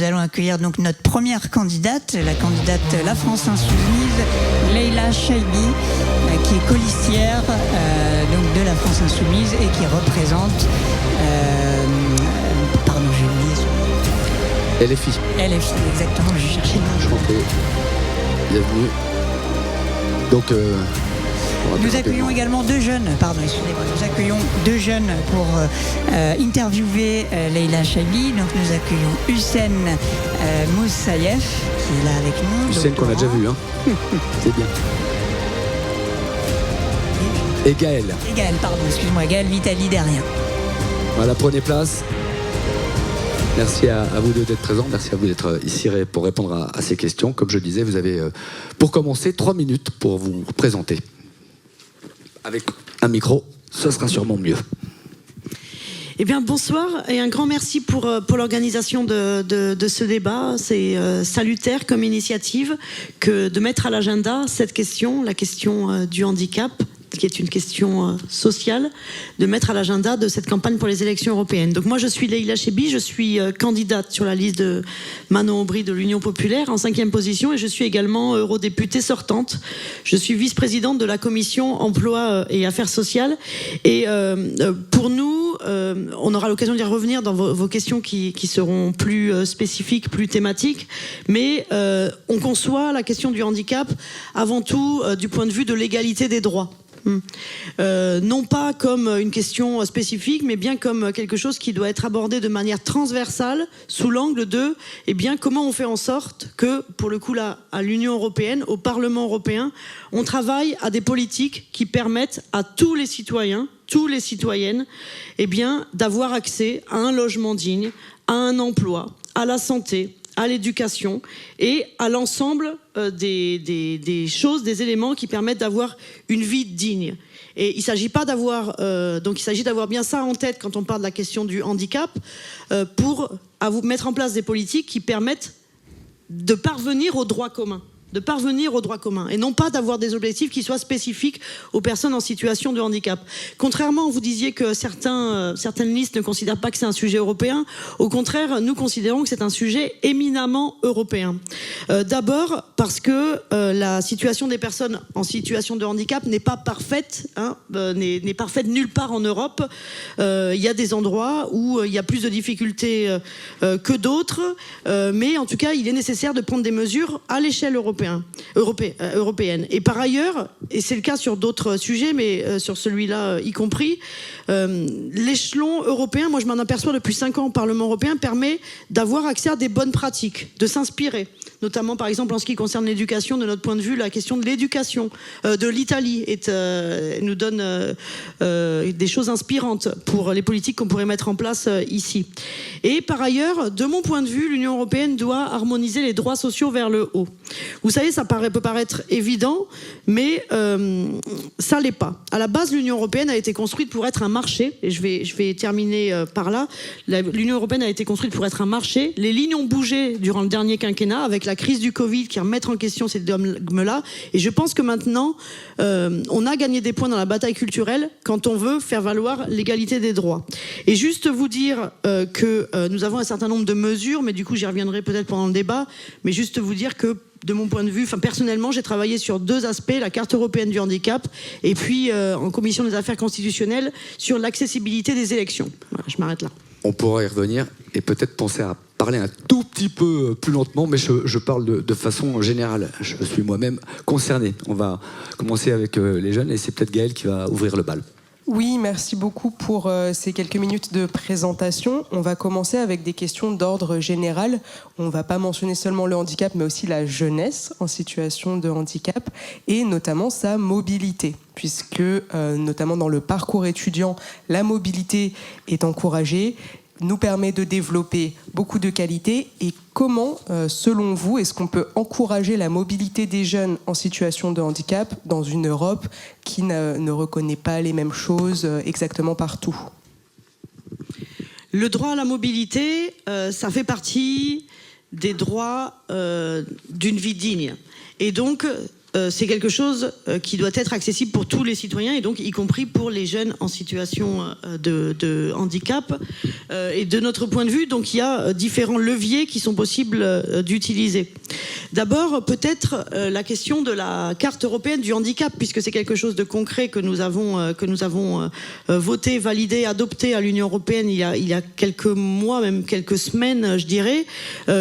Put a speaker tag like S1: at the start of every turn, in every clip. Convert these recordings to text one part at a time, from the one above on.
S1: nous allons accueillir donc notre première candidate, la candidate La France Insoumise, Leïla Chaibi, qui est colistière donc de La France Insoumise et qui représente, pardon, j'ai oublié son nom.
S2: LFI.
S1: LFI, exactement, je cherchais le nom.
S2: Enchanté. Bienvenue. Donc,
S1: nous accueillons également deux jeunes, nous accueillons deux jeunes pour interviewer Leïla Chaibi. Donc nous accueillons Hussein Moussaïef, qui est là avec nous.
S2: Hussein qu'on a déjà vu, hein. C'est bien. Et Gaël.
S1: Gaël Vitali derrière.
S2: Voilà, prenez place. Merci à vous deux d'être présents. Merci à vous d'être ici pour répondre à ces questions. Comme je le disais, vous avez, pour commencer, 3 minutes pour vous présenter. Avec un micro, ce sera sûrement mieux.
S3: Eh bien, bonsoir et un grand merci pour l'organisation de ce débat. C'est salutaire comme initiative que de mettre à l'agenda cette question, la question du handicap, qui est une question sociale, de mettre à l'agenda de cette campagne pour les élections européennes. Donc moi, je suis Leïla Chaibi, je suis candidate sur la liste de Manon Aubry de l'Union populaire en 5e position et je suis également eurodéputée sortante. Je suis vice-présidente de la commission emploi et affaires sociales. Et pour nous, on aura l'occasion d'y revenir dans vos questions qui seront plus spécifiques, plus thématiques, mais on conçoit la question du handicap avant tout du point de vue de l'égalité des droits. Non pas comme une question spécifique, mais bien comme quelque chose qui doit être abordé de manière transversale, sous l'angle de comment on fait en sorte que, pour le coup là, à l'Union européenne, au Parlement européen, on travaille à des politiques qui permettent à tous les citoyens, toutes les citoyennes, d'avoir accès à un logement digne, à un emploi, à la santé, à l'éducation et à l'ensemble des choses, des éléments qui permettent d'avoir une vie digne. Et il ne s'agit pas d'avoir, donc il s'agit d'avoir bien ça en tête quand on parle de la question du handicap, pour mettre en place des politiques qui permettent de parvenir au droit commun. Et non pas d'avoir des objectifs qui soient spécifiques aux personnes en situation de handicap. Contrairement, vous disiez que certaines listes ne considèrent pas que c'est un sujet européen. Au contraire, nous considérons que c'est un sujet éminemment européen. D'abord parce que la situation des personnes en situation de handicap n'est pas parfaite, n'est parfaite nulle part en Europe. Il y a des endroits où il y a plus de difficultés que d'autres, mais en tout cas, il est nécessaire de prendre des mesures à l'échelle européenne. Et par ailleurs, et c'est le cas sur d'autres sujets, mais sur celui-là y compris, l'échelon européen, moi je m'en aperçois depuis 5 ans au Parlement européen, permet d'avoir accès à des bonnes pratiques, de s'inspirer. Notamment par exemple en ce qui concerne l'éducation, de notre point de vue, la question de l'éducation de l'Italie nous donne des choses inspirantes pour les politiques qu'on pourrait mettre en place ici. Et par ailleurs, de mon point de vue, l'Union européenne doit harmoniser les droits sociaux vers le haut. Vous savez, ça peut paraître évident, mais ça l'est pas. À la base, l'Union européenne a été construite pour être un marché, et je vais terminer par là. L'Union européenne a été construite pour être un marché. Les lignes ont bougé durant le dernier quinquennat avec la crise du Covid qui remet en question ces dogmes-là. Et je pense que maintenant, on a gagné des points dans la bataille culturelle quand on veut faire valoir l'égalité des droits. Et juste vous dire que nous avons un certain nombre de mesures, mais du coup j'y reviendrai peut-être pendant le débat, mais juste vous dire que de mon point de vue, personnellement, j'ai travaillé sur 2 aspects, la carte européenne du handicap et puis en commission des affaires constitutionnelles sur l'accessibilité des élections. Voilà, je m'arrête là.
S2: On pourra y revenir et peut-être penser à parler un tout petit peu plus lentement, mais je parle de façon générale. Je suis moi-même concerné. On va commencer avec les jeunes et c'est peut-être Gaël qui va ouvrir le bal.
S4: Oui, merci beaucoup pour ces quelques minutes de présentation. On va commencer avec des questions d'ordre général. On ne va pas mentionner seulement le handicap, mais aussi la jeunesse en situation de handicap et notamment sa mobilité, puisque notamment dans le parcours étudiant, la mobilité est encouragée, nous permet de développer beaucoup de qualités. Et comment, selon vous, est-ce qu'on peut encourager la mobilité des jeunes en situation de handicap dans une Europe qui ne reconnaît pas les mêmes choses exactement partout ?
S3: Le droit à la mobilité, ça fait partie des droits d'une vie digne. Et donc, c'est quelque chose qui doit être accessible pour tous les citoyens et donc y compris pour les jeunes en situation de handicap. Et de notre point de vue, donc il y a différents leviers qui sont possibles d'utiliser. D'abord, peut-être la question de la carte européenne du handicap, puisque c'est quelque chose de concret que nous avons voté, validé, adopté à l'Union européenne il y a quelques mois, même quelques semaines, je dirais,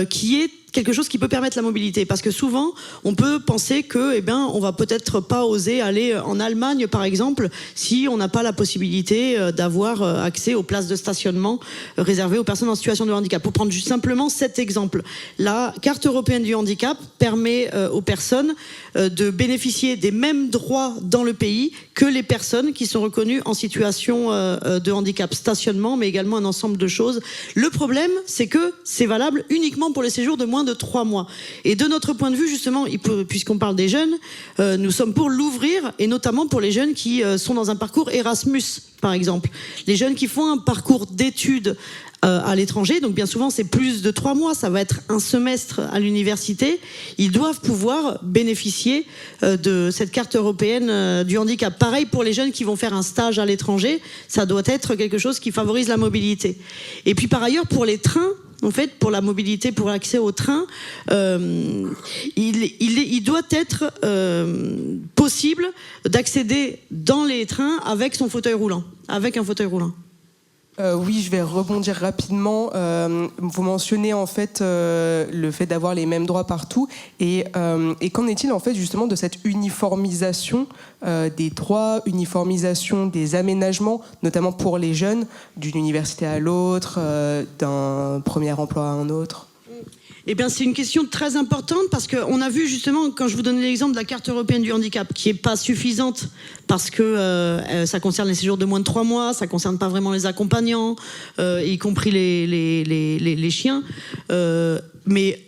S3: qui est quelque chose qui peut permettre la mobilité, parce que souvent on peut penser que on va peut-être pas oser aller en Allemagne par exemple si on n'a pas la possibilité d'avoir accès aux places de stationnement réservées aux personnes en situation de handicap. Pour prendre juste simplement cet exemple, la carte européenne du handicap permet aux personnes de bénéficier des mêmes droits dans le pays que les personnes qui sont reconnues en situation de handicap, stationnement, mais également un ensemble de choses. Le problème, c'est que c'est valable uniquement pour les séjours de moins de 3 mois. Et de notre point de vue, justement, puisqu'on parle des jeunes, nous sommes pour l'ouvrir, et notamment pour les jeunes qui sont dans un parcours Erasmus, par exemple. Les jeunes qui font un parcours d'études à l'étranger, donc bien souvent c'est plus de 3 mois, ça va être un semestre à l'université, ils doivent pouvoir bénéficier de cette carte européenne du handicap. Pareil pour les jeunes qui vont faire un stage à l'étranger, ça doit être quelque chose qui favorise la mobilité. Et puis par ailleurs, pour les trains, en fait, pour la mobilité, pour l'accès au train, il doit être possible d'accéder dans les trains avec son fauteuil roulant, avec un fauteuil roulant.
S4: Oui, je vais rebondir rapidement. Vous mentionnez en fait le fait d'avoir les mêmes droits partout. Et qu'en est-il en fait justement de cette uniformisation des droits, uniformisation des aménagements, notamment pour les jeunes, d'une université à l'autre, d'un premier emploi à un autre ?
S3: Eh bien, c'est une question très importante parce qu'on a vu justement, quand je vous donnais l'exemple de la carte européenne du handicap, qui n'est pas suffisante parce que ça concerne les séjours de moins de 3 mois, ça ne concerne pas vraiment les accompagnants, y compris les chiens. Mais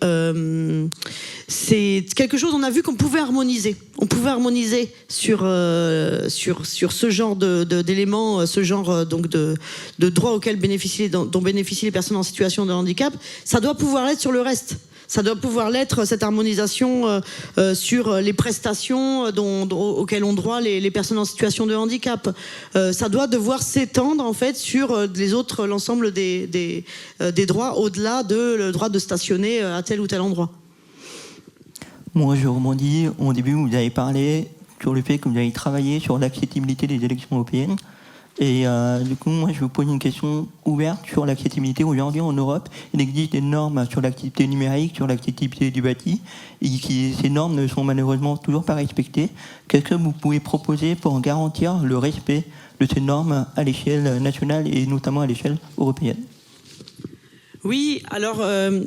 S3: c'est quelque chose, on a vu qu'on pouvait harmoniser. On pouvait harmoniser sur ce genre d'éléments, ce genre donc de droits auxquels dont bénéficient les personnes en situation de handicap. Ça doit pouvoir l'être sur le reste. Ça doit pouvoir l'être, cette harmonisation sur les prestations auxquelles ont droit les personnes en situation de handicap. Ça doit devoir s'étendre en fait sur l'ensemble des droits au-delà de le droit de stationner à tel ou tel endroit.
S5: Moi, je rebondis. Au début, vous avez parlé sur le fait que vous avez travaillé sur l'accessibilité des élections européennes. Et du coup, moi, je vous pose une question ouverte sur l'accessibilité. Aujourd'hui, en Europe, il existe des normes sur l'accessibilité numérique, sur l'accessibilité du bâti, et ces normes ne sont malheureusement toujours pas respectées. Qu'est-ce que vous pouvez proposer pour garantir le respect de ces normes à l'échelle nationale et notamment à l'échelle européenne ?
S3: Oui, alors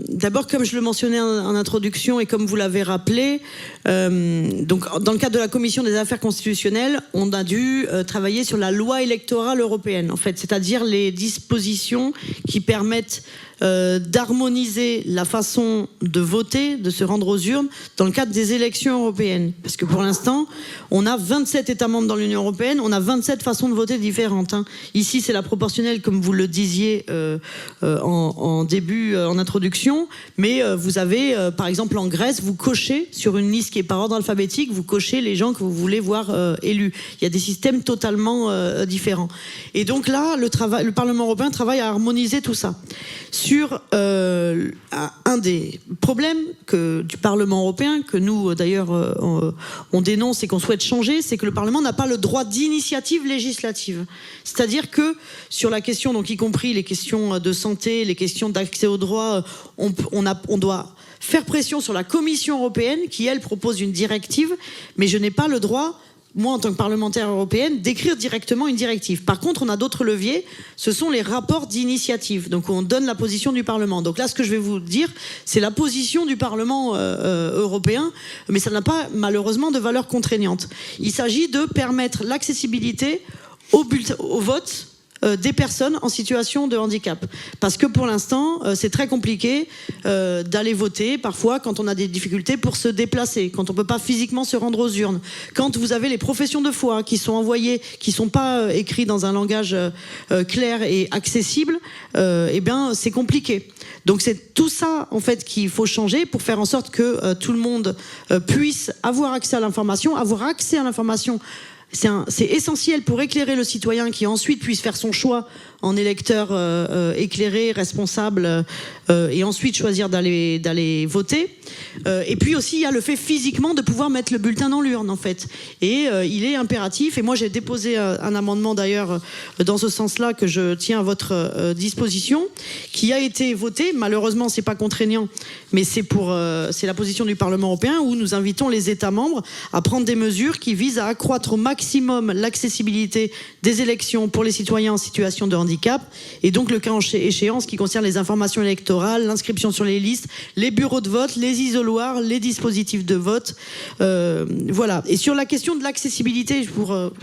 S3: d'abord, comme je le mentionnais en introduction et comme vous l'avez rappelé, donc dans le cadre de la Commission des affaires constitutionnelles, on a dû travailler sur la loi électorale européenne, en fait, c'est-à-dire les dispositions qui permettent d'harmoniser la façon de voter, de se rendre aux urnes dans le cadre des élections européennes. Parce que pour l'instant, on a 27 États membres dans l'Union européenne, on a 27 façons de voter différentes. Ici, c'est la proportionnelle, comme vous le disiez en début, en introduction, mais vous avez, par exemple en Grèce, vous cochez sur une liste qui est par ordre alphabétique, vous cochez les gens que vous voulez voir élus. Il y a des systèmes totalement différents. Et donc là, le Parlement européen travaille à harmoniser tout ça. Sur un des problèmes du Parlement européen, que nous d'ailleurs on dénonce et qu'on souhaite changer, c'est que le Parlement n'a pas le droit d'initiative législative. C'est-à-dire que sur la question, donc y compris les questions de santé, les questions d'accès aux droits, on doit faire pression sur la Commission européenne qui, elle, propose une directive, mais je n'ai pas le droit, moi, en tant que parlementaire européenne, d'écrire directement une directive. Par contre, on a d'autres leviers, ce sont les rapports d'initiative. Donc, on donne la position du Parlement. Donc là, ce que je vais vous dire, c'est la position du Parlement européen, mais ça n'a pas, malheureusement, de valeur contraignante. Il s'agit de permettre l'accessibilité au vote des personnes en situation de handicap. Parce que pour l'instant, c'est très compliqué d'aller voter, parfois quand on a des difficultés pour se déplacer, quand on ne peut pas physiquement se rendre aux urnes, quand vous avez les professions de foi qui sont envoyées, qui ne sont pas écrites dans un langage clair et accessible, eh bien c'est compliqué. Donc c'est tout ça en fait qu'il faut changer pour faire en sorte que tout le monde puisse avoir accès à l'information, c'est essentiel pour éclairer le citoyen qui ensuite puisse faire son choix en électeur éclairé, responsable, et ensuite choisir d'aller voter. Et puis aussi, il y a le fait physiquement de pouvoir mettre le bulletin dans l'urne, en fait. Et il est impératif, et moi j'ai déposé un amendement d'ailleurs dans ce sens-là que je tiens à votre disposition, qui a été voté. Malheureusement, c'est pas contraignant, mais c'est la position du Parlement européen où nous invitons les États membres à prendre des mesures qui visent à accroître au maximum l'accessibilité des élections pour les citoyens en situation de handicap, et donc le cas échéant qui concerne les informations électorales, l'inscription sur les listes, les bureaux de vote, les isoloirs, les dispositifs de vote. Voilà. Et sur la question de l'accessibilité,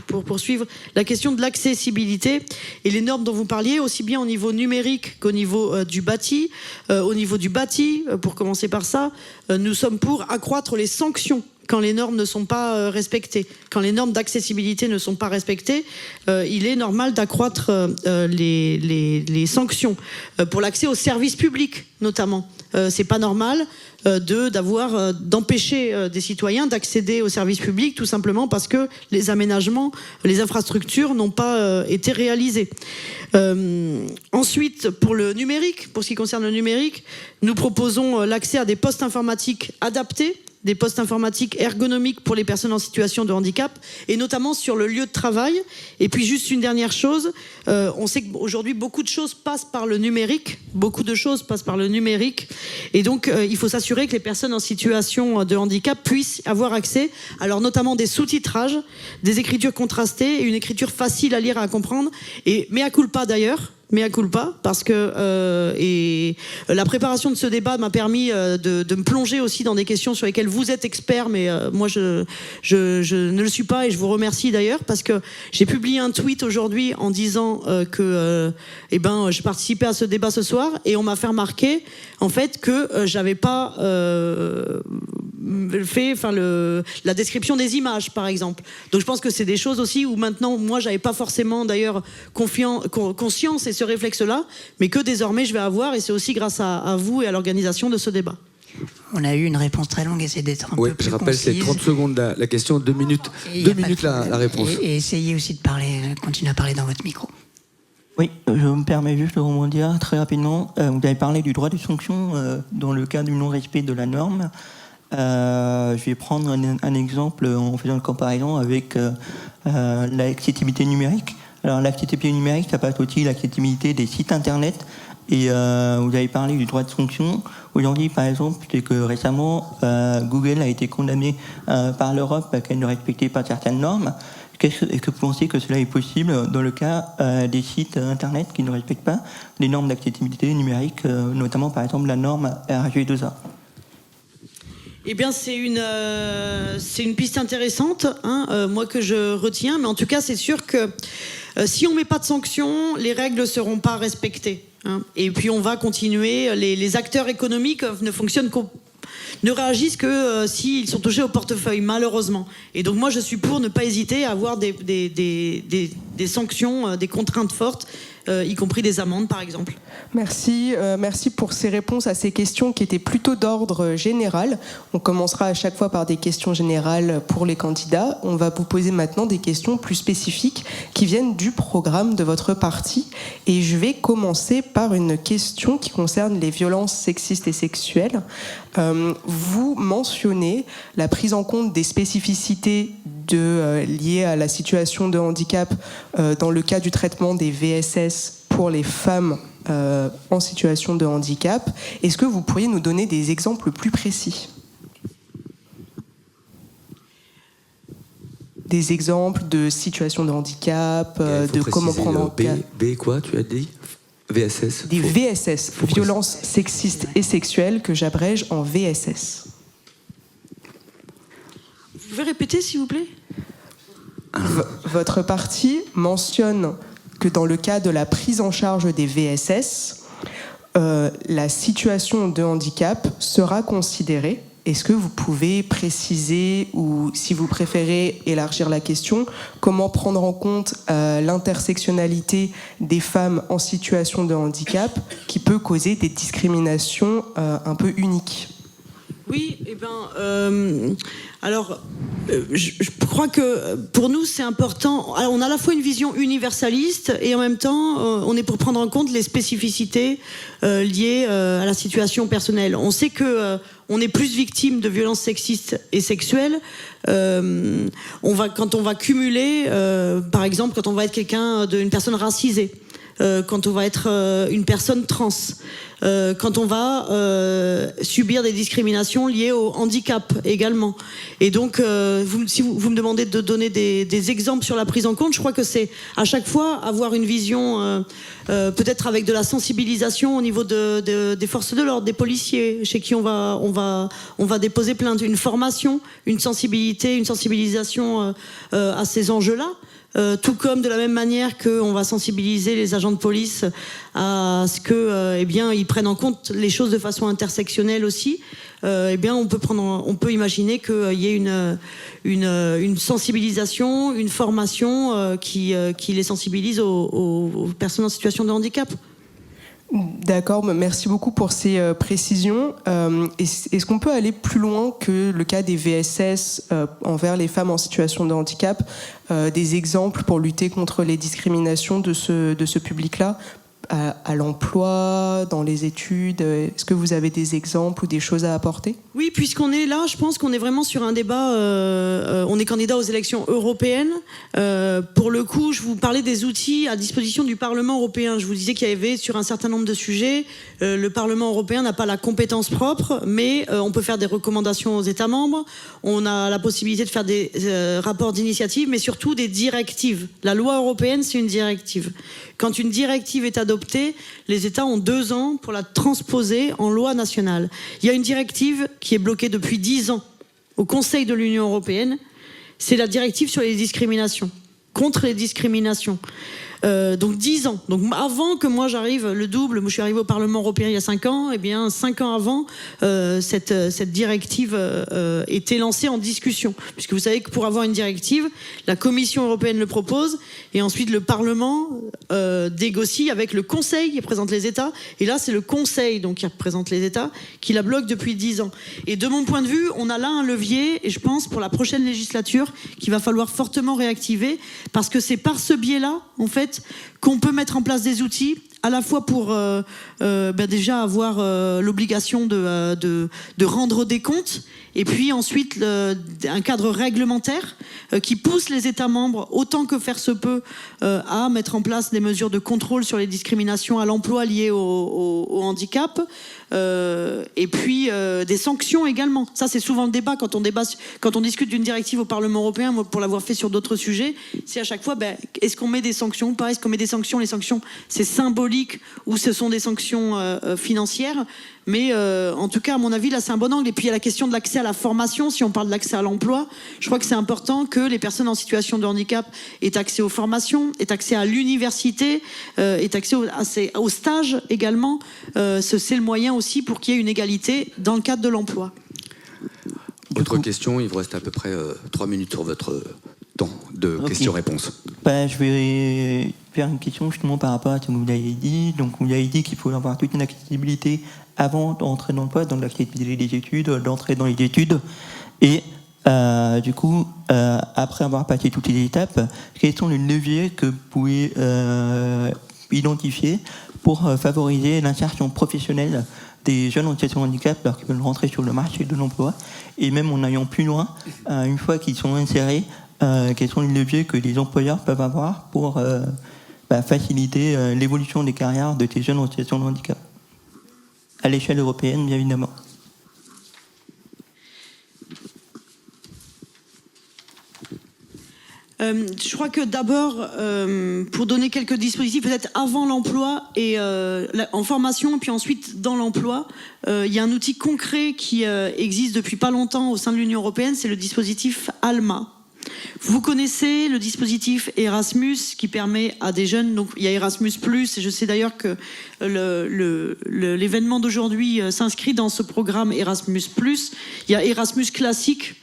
S3: pour poursuivre, la question de l'accessibilité et les normes dont vous parliez, aussi bien au niveau numérique qu'au niveau du bâti. Au niveau du bâti, pour commencer par ça, nous sommes pour accroître les sanctions quand les normes ne sont pas respectées. Quand les normes d'accessibilité ne sont pas respectées, il est normal d'accroître les sanctions pour l'accès aux services publics, notamment. C'est pas normal d'empêcher des citoyens d'accéder aux services publics tout simplement parce que les aménagements, les infrastructures n'ont pas été réalisés. Ensuite, pour ce qui concerne le numérique, nous proposons l'accès à des postes informatiques adaptés, des postes informatiques ergonomiques pour les personnes en situation de handicap, et notamment sur le lieu de travail. Et puis juste une dernière chose, on sait qu'aujourd'hui beaucoup de choses passent par le numérique, et donc il faut s'assurer que les personnes en situation de handicap puissent avoir accès, alors notamment des sous-titrages, des écritures contrastées et une écriture facile à lire et à comprendre, et mea culpa d'ailleurs, parce que la préparation de ce débat m'a permis de me plonger aussi dans des questions sur lesquelles vous êtes expert, mais moi je ne le suis pas, et je vous remercie d'ailleurs, parce que j'ai publié un tweet aujourd'hui en disant que je participais à ce débat ce soir, et on m'a fait remarquer en fait que j'avais pas fait la description des images par exemple. Donc je pense que c'est des choses aussi où maintenant moi j'avais pas forcément d'ailleurs conscience et ce réflexe-là, mais que désormais je vais avoir, et c'est aussi grâce à vous et à l'organisation de ce débat.
S1: On a eu une réponse très longue, essayez d'être un peu plus concise.
S2: Je rappelle, c'est 30 secondes la question, 2 minutes, la réponse.
S1: Et essayez aussi de continuer à parler dans votre micro.
S5: Oui, je me permets juste de rebondir très rapidement. Vous avez parlé du droit de sanction dans le cas du non-respect de la norme. Je vais prendre un exemple en faisant une comparaison avec l'accessibilité numérique. Alors l'accessibilité numérique, ça passe aussi l'accessibilité des sites internet, et vous avez parlé du droit de sanction. Aujourd'hui, par exemple, c'est que récemment, Google a été condamné par l'Europe parce qu'elle ne respectait pas certaines normes. Est-ce que vous pensez que cela est possible dans le cas des sites internet qui ne respectent pas les normes d'accessibilité numérique, notamment par exemple la norme RG2A ?
S3: Eh bien, c'est une piste intéressante, moi que je retiens, mais en tout cas, c'est sûr que si on met pas de sanctions, les règles seront pas respectées. Et puis on va continuer. Les acteurs économiques ne réagissent que s'ils sont touchés au portefeuille, malheureusement. Et donc moi, je suis pour ne pas hésiter à avoir des sanctions, des contraintes fortes, y compris des amendes, par exemple.
S4: Merci pour ces réponses à ces questions qui étaient plutôt d'ordre général. On commencera à chaque fois par des questions générales pour les candidats. On va vous poser maintenant des questions plus spécifiques qui viennent du programme de votre parti. Et je vais commencer par une question qui concerne les violences sexistes et sexuelles. Vous mentionnez la prise en compte des spécificités liées à la situation de handicap dans le cas du traitement des VSS pour les femmes en situation de handicap. Est-ce que vous pourriez nous donner des exemples plus précis ? Des exemples de situations de handicap, de comment prendre en compte...
S2: B quoi, tu as dit ? VSS.
S4: Des VSS, violences sexistes et sexuelles, que j'abrège en VSS.
S3: Vous pouvez répéter, s'il vous plaît ?
S4: Votre parti mentionne que dans le cas de la prise en charge des VSS, la situation de handicap sera considérée. Est-ce que vous pouvez préciser, ou si vous préférez élargir la question, comment prendre en compte l'intersectionnalité des femmes en situation de handicap qui peut causer des discriminations un peu uniques ?
S3: Oui, je crois que pour nous c'est important. Alors, on a à la fois une vision universaliste et en même temps on est pour prendre en compte les spécificités liées à la situation personnelle. On sait que on est plus victime de violences sexistes et sexuelles. Quand on va cumuler, par exemple, quand on va être une personne racisée. Quand on va être une personne trans, quand on va subir des discriminations liées au handicap également. Et donc, si vous me demandez de donner des exemples sur la prise en compte, je crois que c'est à chaque fois avoir une vision, peut-être avec de la sensibilisation au niveau des forces de l'ordre, des policiers, chez qui on va déposer plainte, une formation, une sensibilisation à ces enjeux-là. Tout comme de la même manière qu'on va sensibiliser les agents de police à ce que, ils prennent en compte les choses de façon intersectionnelle aussi. On peut imaginer qu'il y ait une sensibilisation, une formation qui les sensibilise aux personnes en situation de handicap.
S4: D'accord, merci beaucoup pour ces précisions. Est-ce qu'on peut aller plus loin que le cas des VSS envers les femmes en situation de handicap, des exemples pour lutter contre les discriminations de ce public-là, à l'emploi, dans les études? Est-ce que vous avez des exemples ou des choses à apporter?
S3: Oui, puisqu'on est là, je pense qu'on est vraiment sur un débat. On est candidat aux élections européennes. Pour le coup, je vous parlais des outils à disposition du Parlement européen. Je vous disais qu'il y avait sur un certain nombre de sujets, le Parlement européen n'a pas la compétence propre, mais on peut faire des recommandations aux États membres. On a la possibilité de faire des rapports d'initiative, mais surtout des directives. La loi européenne, c'est une directive. Quand une directive est adoptée, les États ont 2 ans pour la transposer en loi nationale. Il y a une directive qui est bloquée depuis 10 ans au Conseil de l'Union européenne. C'est la directive sur les discriminations, contre les discriminations. Donc 10 ans. Donc avant que moi j'arrive, le double, moi je suis arrivé au Parlement européen il y a 5 ans, 5 ans avant, cette directive était lancée en discussion. Puisque vous savez que pour avoir une directive, la Commission européenne le propose, et ensuite le Parlement négocie avec le Conseil qui représente les États, et là c'est le Conseil donc qui représente les États, qui la bloque depuis 10 ans. Et de mon point de vue, on a là un levier, et je pense pour la prochaine législature, qu'il va falloir fortement réactiver, parce que c'est par ce biais-là, en fait, qu'on peut mettre en place des outils à la fois pour déjà avoir l'obligation de rendre des comptes, et puis ensuite un cadre réglementaire qui pousse les États membres autant que faire se peut à mettre en place des mesures de contrôle sur les discriminations à l'emploi liées au handicap, et puis des sanctions également. Ça c'est souvent le débat quand on discute d'une directive au Parlement européen. Moi, pour l'avoir fait sur d'autres sujets, c'est à chaque fois est-ce qu'on met des sanctions ou pas? Est-ce qu'on met des sanctions? Les sanctions, c'est symbolique ou ce sont des sanctions financières, mais en tout cas à mon avis là c'est un bon angle. Et puis il y a la question de l'accès à la formation. Si on parle de l'accès à l'emploi, je crois que c'est important que les personnes en situation de handicap aient accès aux formations, aient accès à l'université, aient accès au stage également. C'est le moyen aussi pour qu'il y ait une égalité dans le cadre de l'emploi.
S2: Autre question, il vous reste à peu près 3 minutes sur votre temps de questions-réponses.
S5: Je vais faire une question justement par rapport à ce que vous avez dit. Donc vous avez dit qu'il faut avoir toute une accessibilité avant d'entrer dans l'emploi, dans l'accessibilité des études, d'entrer dans les études. Et du coup, après avoir passé toutes les étapes, quels sont les leviers que vous pouvez identifier pour favoriser l'insertion professionnelle des jeunes en situation de handicap lorsqu'ils veulent rentrer sur le marché de l'emploi, et même en allant plus loin, une fois qu'ils sont insérés, quels sont les leviers que les employeurs peuvent avoir pour faciliter l'évolution des carrières de ces jeunes en situation de handicap, à l'échelle européenne bien évidemment.
S3: Je crois que d'abord, pour donner quelques dispositifs, peut-être avant l'emploi et en formation, et puis ensuite dans l'emploi, il y a un outil concret qui existe depuis pas longtemps au sein de l'Union européenne, c'est le dispositif ALMA. Vous connaissez le dispositif Erasmus qui permet à des jeunes, donc il y a Erasmus+, et je sais d'ailleurs que l'événement d'aujourd'hui s'inscrit dans ce programme Erasmus+. Il y a Erasmus classique,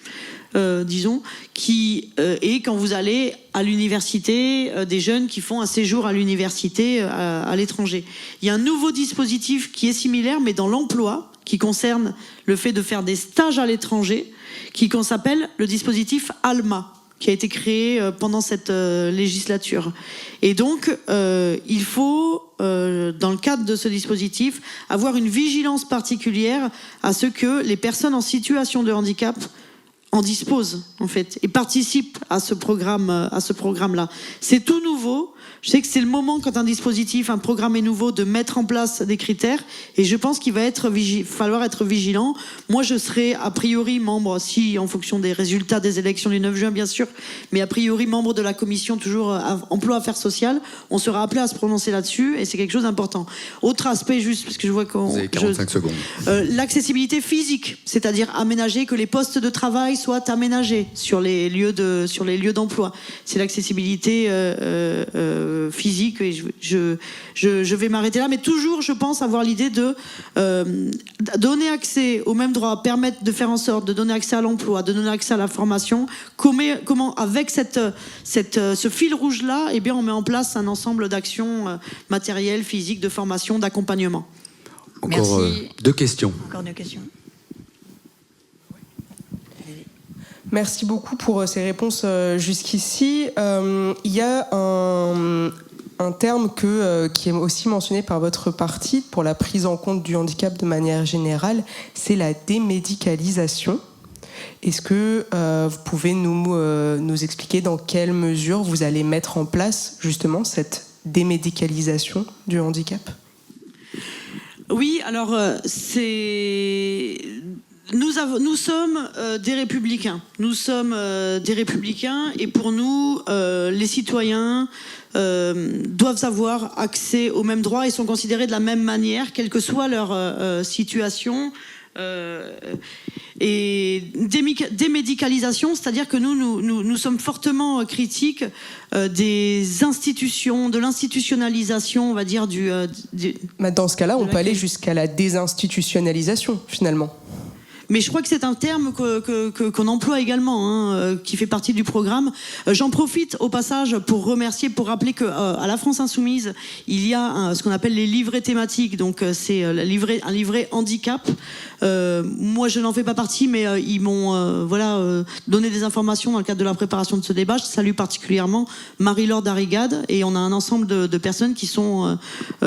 S3: disons, qui est quand vous allez à l'université, des jeunes qui font un séjour à l'université à l'étranger. Il y a un nouveau dispositif qui est similaire, mais dans l'emploi, qui concerne le fait de faire des stages à l'étranger, qui s'appelle le dispositif ALMA, qui a été créé pendant cette législature. Et donc, il faut, dans le cadre de ce dispositif, avoir une vigilance particulière à ce que les personnes en situation de handicap en disposent, en fait, et participent à ce programme-là. C'est tout nouveau. Je sais que c'est le moment, quand un programme est nouveau, de mettre en place des critères, et je pense qu'il va falloir être vigilant. Moi, je serai a priori membre, en fonction des résultats des élections du 9 juin, bien sûr, mais a priori membre de la commission toujours emploi affaires sociales. On sera appelé à se prononcer là-dessus, et c'est quelque chose d'important. Autre aspect, juste parce que je vois qu'on...
S2: Vous avez 45 secondes.
S3: L'accessibilité physique, c'est-à-dire aménager, que les postes de travail soient aménagés sur les lieux d'emploi. C'est l'accessibilité physique, et je vais m'arrêter là, mais toujours je pense avoir l'idée de donner accès aux mêmes droits, permettre de faire en sorte de donner accès à l'emploi, de donner accès à la formation. Comment avec ce fil rouge là, eh bien on met en place un ensemble d'actions matérielles, physiques, de formation, d'accompagnement.
S2: Encore deux questions.
S1: Encore deux questions.
S4: Merci beaucoup pour ces réponses jusqu'ici. Il y a un terme qui est aussi mentionné par votre parti pour la prise en compte du handicap de manière générale, c'est la démédicalisation. Est-ce que vous pouvez nous expliquer dans quelle mesure vous allez mettre en place justement cette démédicalisation du handicap ?
S3: Oui, alors Nous sommes des républicains. Nous sommes des républicains, et pour nous, les citoyens doivent avoir accès aux mêmes droits et sont considérés de la même manière, quelle que soit leur situation. Et démédicalisation, c'est-à-dire que nous sommes fortement critiques des institutions, de l'institutionnalisation, on va dire,
S4: Dans ce cas-là, on peut aller jusqu'à la désinstitutionnalisation, finalement.
S3: Mais je crois que c'est un terme qu'on emploie également, qui fait partie du programme. J'en profite au passage pour remercier, pour rappeler que à la France Insoumise, il y a ce qu'on appelle les livrets thématiques. Donc c'est un livret handicap. Moi, je n'en fais pas partie, mais ils m'ont donné des informations dans le cadre de la préparation de ce débat. Je salue particulièrement Marie-Laure Darrigade, et on a un ensemble de personnes qui sont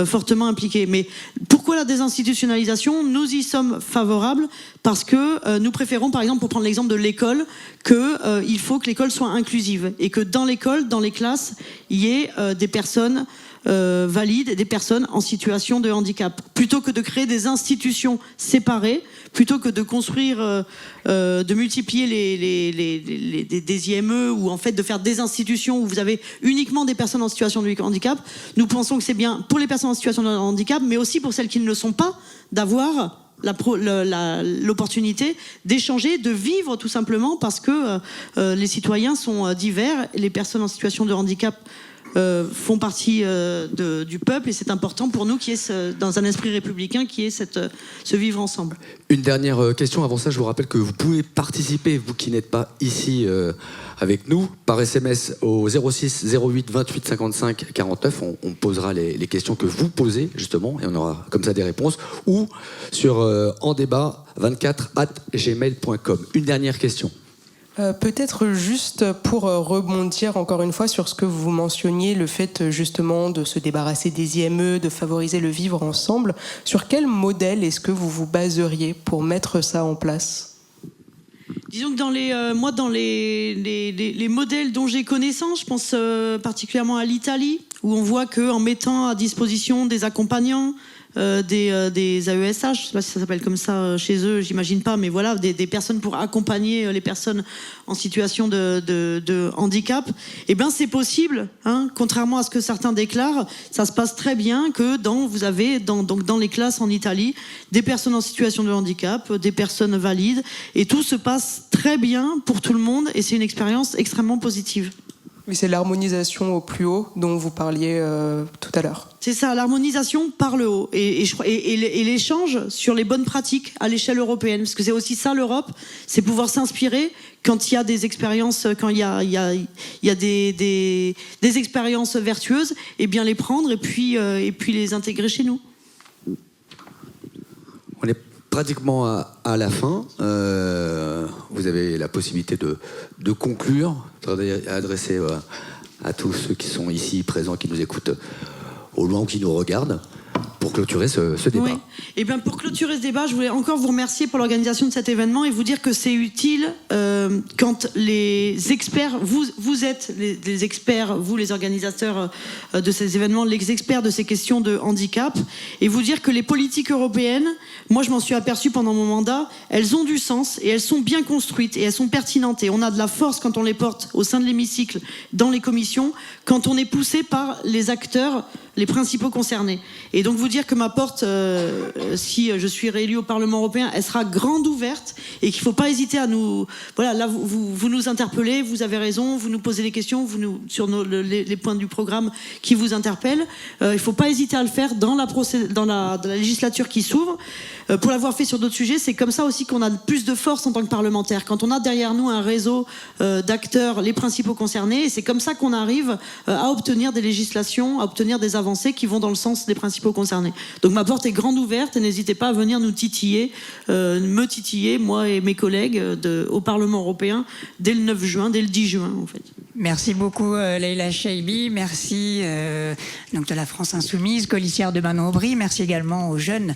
S3: fortement impliquées. Mais pourquoi la désinstitutionnalisation ? Nous y sommes favorables parce que nous préférons, par exemple, pour prendre l'exemple de l'école, il faut que l'école soit inclusive, et que dans l'école, dans les classes, il y ait des personnes valides, des personnes en situation de handicap, plutôt que de créer des institutions séparées, plutôt que de construire, de multiplier des IME, ou en fait de faire des institutions où vous avez uniquement des personnes en situation de handicap. Nous pensons que c'est bien pour les personnes en situation de handicap, mais aussi pour celles qui ne le sont pas, d'avoir l'opportunité d'échanger, de vivre tout simplement, parce que les citoyens sont divers, et les personnes en situation de handicap font partie du peuple, et c'est important pour nous qu'il y ait dans un esprit républicain, qu'il y ait ce vivre ensemble.
S2: Une dernière question. Avant ça, je vous rappelle que vous pouvez participer, vous qui n'êtes pas ici avec nous, par SMS au 06 08 28 55 49. On posera les questions que vous posez, justement, et on aura comme ça des réponses, ou sur endébat24@gmail.com. Une dernière question.
S4: Peut-être juste pour rebondir encore une fois sur ce que vous mentionniez, le fait justement de se débarrasser des IME, de favoriser le vivre ensemble. Sur quel modèle est-ce que vous vous baseriez pour mettre ça en place ?
S3: Disons que dans les modèles dont j'ai connaissance, je pense particulièrement à l'Italie, où on voit qu'en mettant à disposition des accompagnants, des AESH, je sais pas si ça s'appelle comme ça chez eux, j'imagine pas, mais voilà, des personnes pour accompagner les personnes en situation de handicap. Eh bien, c'est possible, hein, contrairement à ce que certains déclarent, ça se passe très bien que vous avez dans les classes en Italie des personnes en situation de handicap, des personnes valides, et tout se passe très bien pour tout le monde, et c'est une expérience extrêmement positive.
S4: Oui, c'est l'harmonisation au plus haut dont vous parliez tout à l'heure.
S3: C'est ça, l'harmonisation par le haut et l'échange sur les bonnes pratiques à l'échelle européenne, parce que c'est aussi ça l'Europe, c'est pouvoir s'inspirer quand il y a des expériences, quand il y a des expériences vertueuses, et bien les prendre et puis les intégrer chez nous.
S2: On est pratiquement à la fin. Vous avez la possibilité de conclure. Je voudrais adresser à tous ceux qui sont ici présents, qui nous écoutent au loin ou qui nous regardent, pour clôturer ce débat.
S3: Oui. Et bien pour clôturer ce débat, je voulais encore vous remercier pour l'organisation de cet événement et vous dire que c'est utile quand les experts, vous êtes les experts, vous les organisateurs de ces événements, les experts de ces questions de handicap, et vous dire que les politiques européennes, moi je m'en suis aperçue pendant mon mandat, elles ont du sens et elles sont bien construites et elles sont pertinentes, et on a de la force quand on les porte au sein de l'hémicycle, dans les commissions, quand on est poussé par les acteurs, les principaux concernés. Et donc vous dire que ma porte, si je suis réélue au Parlement européen, elle sera grande ouverte, et qu'il ne faut pas hésiter à nous... Voilà, là vous nous interpellez, vous avez raison, vous nous posez des questions sur les points du programme qui vous interpellent. Il ne faut pas hésiter à le faire dans la législature qui s'ouvre. Pour l'avoir fait sur d'autres sujets, c'est comme ça aussi qu'on a plus de force en tant que parlementaire. Quand on a derrière nous un réseau d'acteurs, les principaux concernés, et c'est comme ça qu'on arrive à obtenir des législations, à obtenir des avancées qui vont dans le sens des principaux concernés. Donc ma porte est grande ouverte, et n'hésitez pas à venir nous titiller, me titiller, moi et mes collègues au Parlement européen, dès le 9 juin, dès le 10 juin en fait.
S1: Merci beaucoup Leïla Chaibi, merci donc de la France Insoumise, colistière de Manon Aubry, merci également aux jeunes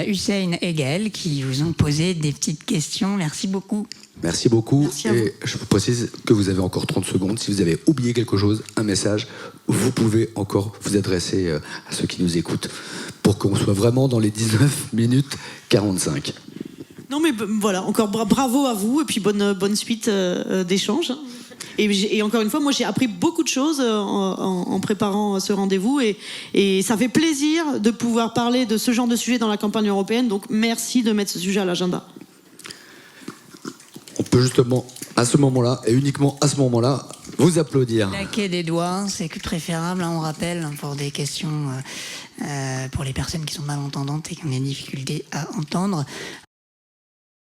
S1: Hussein et Gaël qui vous ont posé des petites questions, merci beaucoup.
S2: Merci beaucoup.
S3: Merci à vous.
S2: Et je vous précise que vous avez encore 30 secondes. Si vous avez oublié quelque chose, un message, vous pouvez encore vous adresser à ceux qui nous écoutent pour qu'on soit vraiment dans les 19 minutes 45.
S3: Non mais voilà, encore bravo à vous, et puis bonne suite d'échanges. Et encore une fois, moi j'ai appris beaucoup de choses en préparant ce rendez-vous, et ça fait plaisir de pouvoir parler de ce genre de sujet dans la campagne européenne, donc merci de mettre ce sujet à l'agenda.
S2: On peut justement, à ce moment-là, et uniquement à ce moment-là, vous applaudir.
S1: Claquer des doigts, c'est préférable, hein, on rappelle, pour des questions pour les personnes qui sont malentendantes et qui ont des difficultés à entendre.